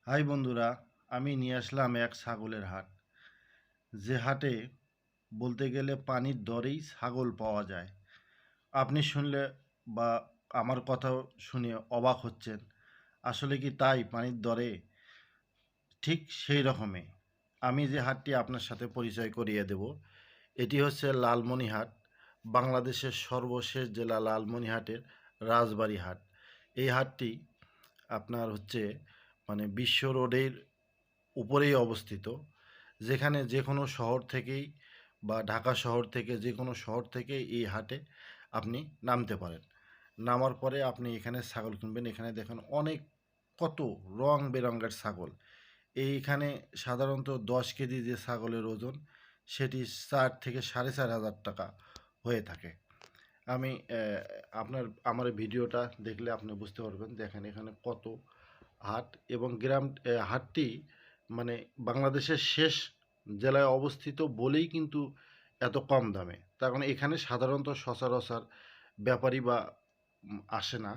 High বন্ধুরা, আমি নিয়ে আসলাম এক ছাগলের হাট। যে হাটে বলতে গেলে পানির দরেই ছাগল পাওয়া যায়। আপনি শুনলে বা আমার কথা শুনে অবাক হচ্ছেন, আসলে কি তাই? পানির দরে ঠিক সেই রকমই। আমি যে হাটটি আপনার সাথে পরিচয় করিয়ে দেব, এটি হচ্ছে লালমনিরহাট, বাংলাদেশের সর্বশেষ জেলা লালমনিরহাটের রাজবাড়ী হাট। এই হাটটি আপনার হচ্ছে বিশ্ব রোডের উপরেই অবস্থিত, যেখানে যে কোনো শহর থেকেই বা ঢাকা শহর থেকে যে কোনো শহর থেকে এই হাটে আপনি নামতে পারেন। নামার পরে আপনি এখানে ছাগল কিনবেন। এখানে দেখেন অনেক কত রং বেরঙের ছাগল। এইখানে সাধারণত 10 কেজি যে ছাগলের ওজন, সেটি 4 থেকে 4,500 টাকা হয়ে থাকে। আমি আমার ভিডিওটা দেখলে আপনি বুঝতে পারবেন। দেখেন এখানে কত হাট, এবং হাটটি মানে বাংলাদেশের শেষ জেলায় অবস্থিত বলেই কিন্তু এত কম দামে। তার কারণ এখানে সাধারণত সচরাচর ব্যাপারী বা আসে না।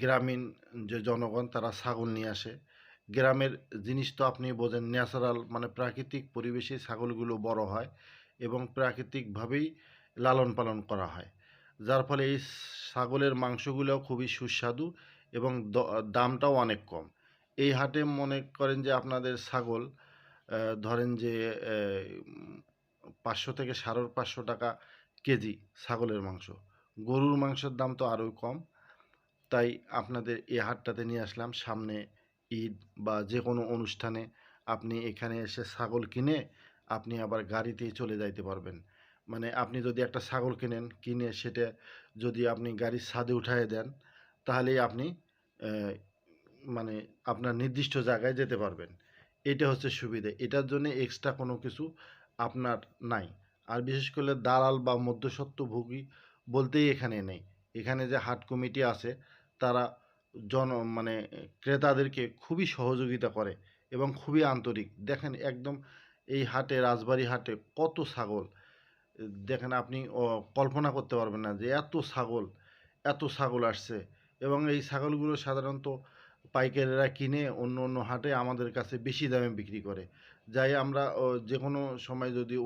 গ্রামীণ যে জনগণ তারা ছাগল নিয়ে আসে। গ্রামের জিনিস তো আপনি বোঝেন, ন্যাচারাল প্রাকৃতিক পরিবেশে ছাগলগুলো বড় হয় এবং প্রাকৃতিকভাবেই লালন পালন করা হয়। যার ফলে এই ছাগলের মাংসগুলো খুবই সুস্বাদু এবং দামটাও অনেক কম। এই হাটে মনে করেন যে আপনাদের ছাগল ধরেন যে 500 থেকে 550 টাকা কেজি ছাগলের মাংস। গরুর মাংসের দাম তো আরও কম। তাই আপনাদের এই হাটটাতে নিয়ে আসলাম। সামনে ঈদ বা যে কোনো অনুষ্ঠানে আপনি এখানে এসে ছাগল কিনে আপনি আবার গাড়িতেই চলে যাইতে পারবেন। আপনি যদি একটা ছাগল কিনে সেটা যদি আপনি গাড়ির ছাদে উঠায় দেন, তাহলেই আপনি আহ, আপনার নির্দিষ্ট জায়গায় যেতে পারবেন। এটা হচ্ছে সুবিধে। এটার জন্য এক্সট্রা কোনো কিছু আপনার নাই। আর বিশেষ করে দালাল বা মধ্যস্বত্বভোগী বলতেই এখানে নেই। এখানে যে হাট কমিটি আছে, তারা জন মানে ক্রেতাদেরকে খুবই সহযোগিতা করে এবং খুবই আন্তরিক। দেখেন একদম এই হাটে, রাজবাড়ী হাটে কত ছাগল! দেখেন আপনি কল্পনা করতে পারবেন না যে এত ছাগল আসছে। এবং এই ছাগলগুলো সাধারণত পাইকারেরা কিনে অন্য অন্য হাটে আমাদের কাছে বেশি দামে বিক্রি করে। যাই আমরা যে কোনো সময় যদি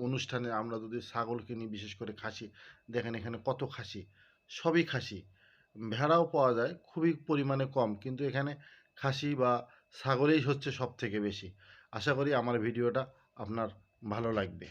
অনুষ্ঠানে আমরা যদি ছাগল কিনি, বিশেষ করে খাসি, দেখেন এখানে কত খাসি, সবই খাসি। ভেড়াও পাওয়া যায় খুবই পরিমাণে কম, কিন্তু এখানে খাসি বা ছাগলেই হচ্ছে সব থেকে বেশি। আশা করি আমার ভিডিওটা আপনার ভালো লাগবে।